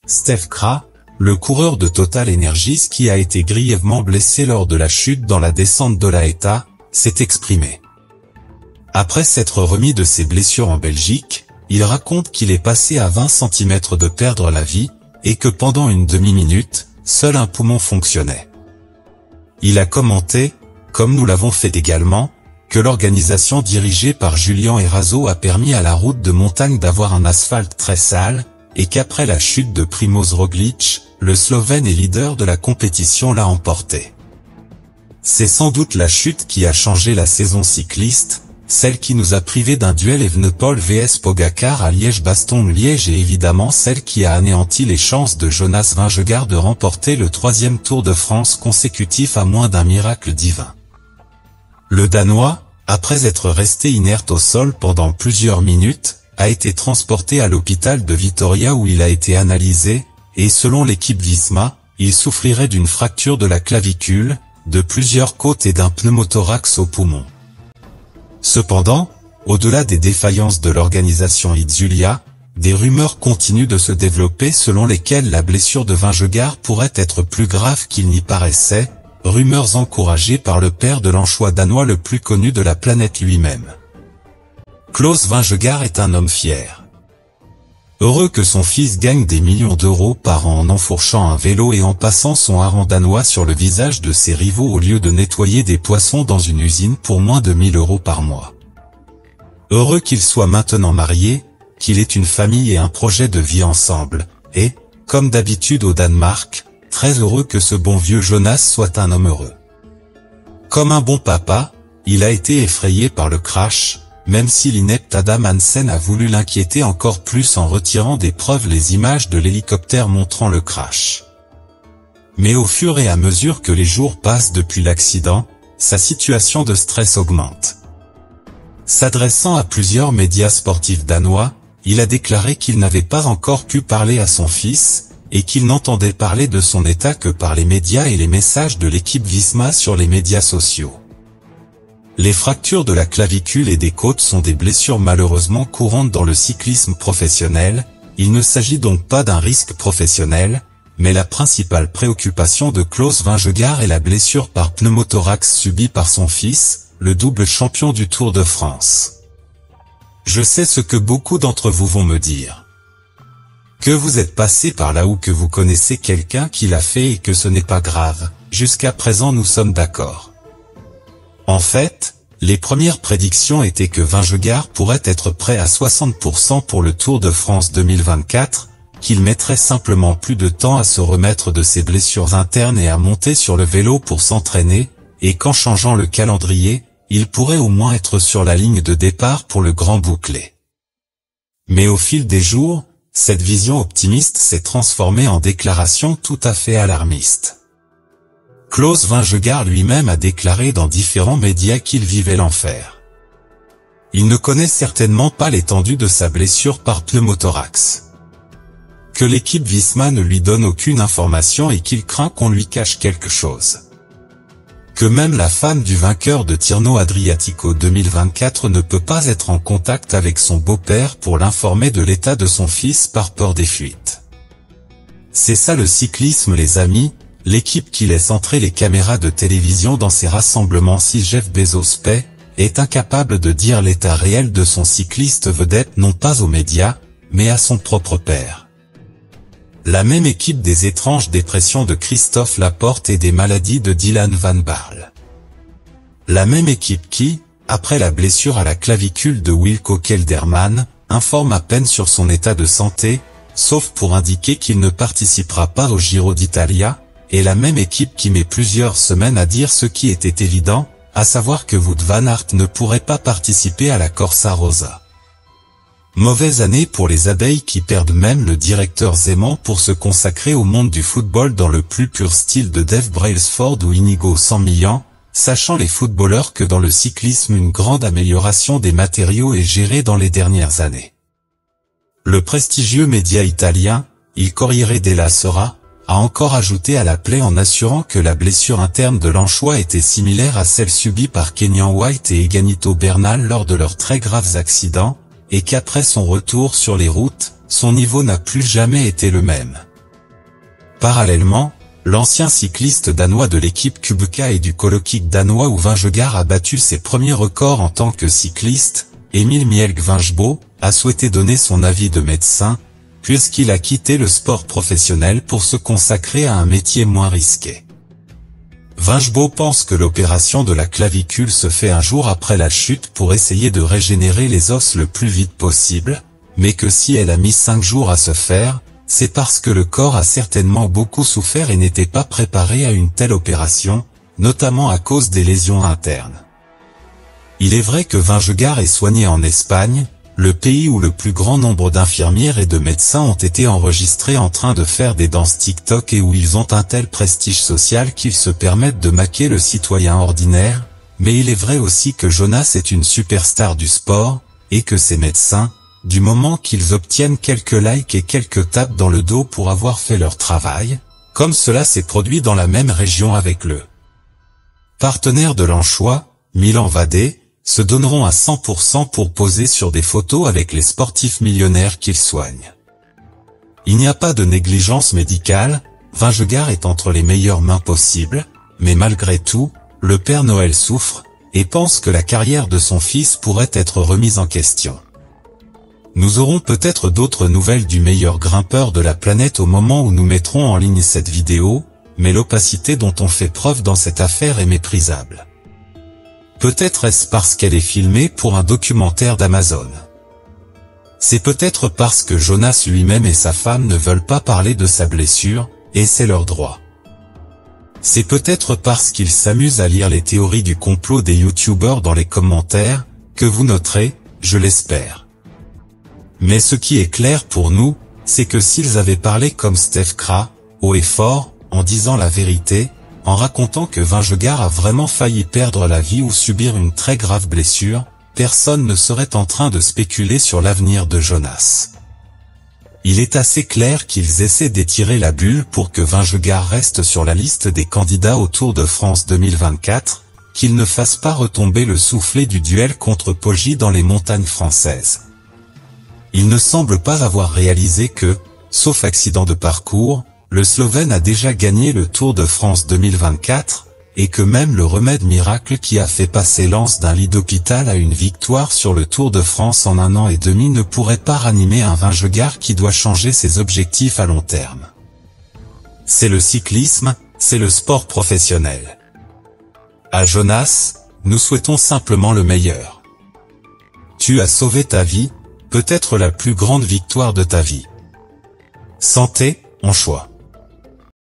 Steph Kra, le coureur de Total Energies qui a été grièvement blessé lors de la chute dans la descente de la Eta, s'est exprimé. Après s'être remis de ses blessures en Belgique, il raconte qu'il est passé à 20 cm de perdre la vie, et que pendant une demi-minute, seul un poumon fonctionnait. Il a commenté, comme nous l'avons fait également, que l'organisation dirigée par Julian Eraso a permis à la route de montagne d'avoir un asphalte très sale, et qu'après la chute de Primož Roglič, le Slovène et leader de la compétition l'a emporté. C'est sans doute la chute qui a changé la saison cycliste, celle qui nous a privés d'un duel Evenepoel vs Pogacar à Liège-Bastogne-Liège et évidemment celle qui a anéanti les chances de Jonas Vingegaard de remporter le 3e Tour de France consécutif à moins d'un miracle divin. Le Danois, après être resté inerte au sol pendant plusieurs minutes, a été transporté à l'hôpital de Vitoria où il a été analysé, et selon l'équipe Visma, il souffrirait d'une fracture de la clavicule, de plusieurs côtes et d'un pneumothorax au poumon. Cependant, au-delà des défaillances de l'organisation Itzulia, des rumeurs continuent de se développer selon lesquelles la blessure de Vingegaard pourrait être plus grave qu'il n'y paraissait, rumeurs encouragées par le père de l'anchois danois le plus connu de la planète lui-même. Klaus Vingegaard est un homme fier. Heureux que son fils gagne des millions d'euros par an en enfourchant un vélo et en passant son hareng danois sur le visage de ses rivaux au lieu de nettoyer des poissons dans une usine pour moins de 1000 € par mois. Heureux qu'il soit maintenant marié, qu'il ait une famille et un projet de vie ensemble, et, comme d'habitude au Danemark, très heureux que ce bon vieux Jonas soit un homme heureux. Comme un bon papa, il a été effrayé par le crash, même si l'inepte Adam Hansen a voulu l'inquiéter encore plus en retirant des preuves les images de l'hélicoptère montrant le crash. Mais au fur et à mesure que les jours passent depuis l'accident, sa situation de stress augmente. S'adressant à plusieurs médias sportifs danois, il a déclaré qu'il n'avait pas encore pu parler à son fils, et qu'il n'entendait parler de son état que par les médias et les messages de l'équipe Visma sur les médias sociaux. Les fractures de la clavicule et des côtes sont des blessures malheureusement courantes dans le cyclisme professionnel, il ne s'agit donc pas d'un risque professionnel, mais la principale préoccupation de Klaus Vingegaard est la blessure par pneumothorax subie par son fils, le double champion du Tour de France. Je sais ce que beaucoup d'entre vous vont me dire. Que vous êtes passé par là ou que vous connaissez quelqu'un qui l'a fait et que ce n'est pas grave, jusqu'à présent nous sommes d'accord. En fait, les premières prédictions étaient que Vingegaard pourrait être prêt à 60% pour le Tour de France 2024, qu'il mettrait simplement plus de temps à se remettre de ses blessures internes et à monter sur le vélo pour s'entraîner, et qu'en changeant le calendrier, il pourrait au moins être sur la ligne de départ pour le grand bouclé. Mais au fil des jours, cette vision optimiste s'est transformée en déclaration tout à fait alarmiste. Klaus Vingegaard lui-même a déclaré dans différents médias qu'il vivait l'enfer. Il ne connaît certainement pas l'étendue de sa blessure par pneumothorax. Que l'équipe Visma ne lui donne aucune information et qu'il craint qu'on lui cache quelque chose. Que même la femme du vainqueur de Tirreno Adriatico 2024 ne peut pas être en contact avec son beau-père pour l'informer de l'état de son fils par peur des fuites. C'est ça le cyclisme les amis. L'équipe qui laisse entrer les caméras de télévision dans ses rassemblements si Jeff Bezos paie, est incapable de dire l'état réel de son cycliste vedette non pas aux médias, mais à son propre père. La même équipe des étranges dépressions de Christophe Laporte et des maladies de Dylan Van Baarle. La même équipe qui, après la blessure à la clavicule de Wilco Kelderman, informe à peine sur son état de santé, sauf pour indiquer qu'il ne participera pas au Giro d'Italia, et la même équipe qui met plusieurs semaines à dire ce qui était évident, à savoir que Wout van Aert ne pourrait pas participer à la Corsa Rosa. Mauvaise année pour les abeilles qui perdent même le directeur Zeman pour se consacrer au monde du football dans le plus pur style de Dave Brailsford ou Inigo San Millan, sachant les footballeurs que dans le cyclisme une grande amélioration des matériaux est gérée dans les dernières années. Le prestigieux média italien, Il Corriere della Sera, a encore ajouté à la plaie en assurant que la blessure interne de l'anchois était similaire à celle subie par Kenyan White et Eganito Bernal lors de leurs très graves accidents, et qu'après son retour sur les routes, son niveau n'a plus jamais été le même. Parallèlement, l'ancien cycliste danois de l'équipe Kubuka et du Kolokick danois où Vingegaard a battu ses premiers records en tant que cycliste, Emil Mjelk-Vinjbo, a souhaité donner son avis de médecin, puisqu'il a quitté le sport professionnel pour se consacrer à un métier moins risqué. Vinjbo pense que l'opération de la clavicule se fait un jour après la chute pour essayer de régénérer les os le plus vite possible, mais que si elle a mis 5 jours à se faire, c'est parce que le corps a certainement beaucoup souffert et n'était pas préparé à une telle opération, notamment à cause des lésions internes. Il est vrai que Vingegaard est soigné en Espagne, le pays où le plus grand nombre d'infirmières et de médecins ont été enregistrés en train de faire des danses TikTok et où ils ont un tel prestige social qu'ils se permettent de maquer le citoyen ordinaire, mais il est vrai aussi que Jonas est une superstar du sport, et que ces médecins, du moment qu'ils obtiennent quelques likes et quelques tapes dans le dos pour avoir fait leur travail, comme cela s'est produit dans la même région avec le partenaire de l'Anchois, Milan Vadé, se donneront à 100% pour poser sur des photos avec les sportifs millionnaires qu'ils soignent. Il n'y a pas de négligence médicale, Vingegaard est entre les meilleures mains possibles, mais malgré tout, le Père Noël souffre, et pense que la carrière de son fils pourrait être remise en question. Nous aurons peut-être d'autres nouvelles du meilleur grimpeur de la planète au moment où nous mettrons en ligne cette vidéo, mais l'opacité dont on fait preuve dans cette affaire est méprisable. Peut-être est-ce parce qu'elle est filmée pour un documentaire d'Amazon. C'est peut-être parce que Jonas lui-même et sa femme ne veulent pas parler de sa blessure, et c'est leur droit. C'est peut-être parce qu'ils s'amusent à lire les théories du complot des youtubeurs dans les commentaires, que vous noterez, je l'espère. Mais ce qui est clair pour nous, c'est que s'ils avaient parlé comme Steph Kra, haut et fort, en disant la vérité, en racontant que Vingegaard a vraiment failli perdre la vie ou subir une très grave blessure, personne ne serait en train de spéculer sur l'avenir de Jonas. Il est assez clair qu'ils essaient d'étirer la bulle pour que Vingegaard reste sur la liste des candidats au Tour de France 2024, qu'il ne fasse pas retomber le soufflet du duel contre Poggi dans les montagnes françaises. Il ne semble pas avoir réalisé que, sauf accident de parcours, le Slovène a déjà gagné le Tour de France 2024, et que même le remède miracle qui a fait passer Lens d'un lit d'hôpital à une victoire sur le Tour de France en 1 an et demi ne pourrait pas ranimer un Vingegaard qui doit changer ses objectifs à long terme. C'est le cyclisme, c'est le sport professionnel. À Jonas, nous souhaitons simplement le meilleur. Tu as sauvé ta vie, peut-être la plus grande victoire de ta vie. Santé, Anchois.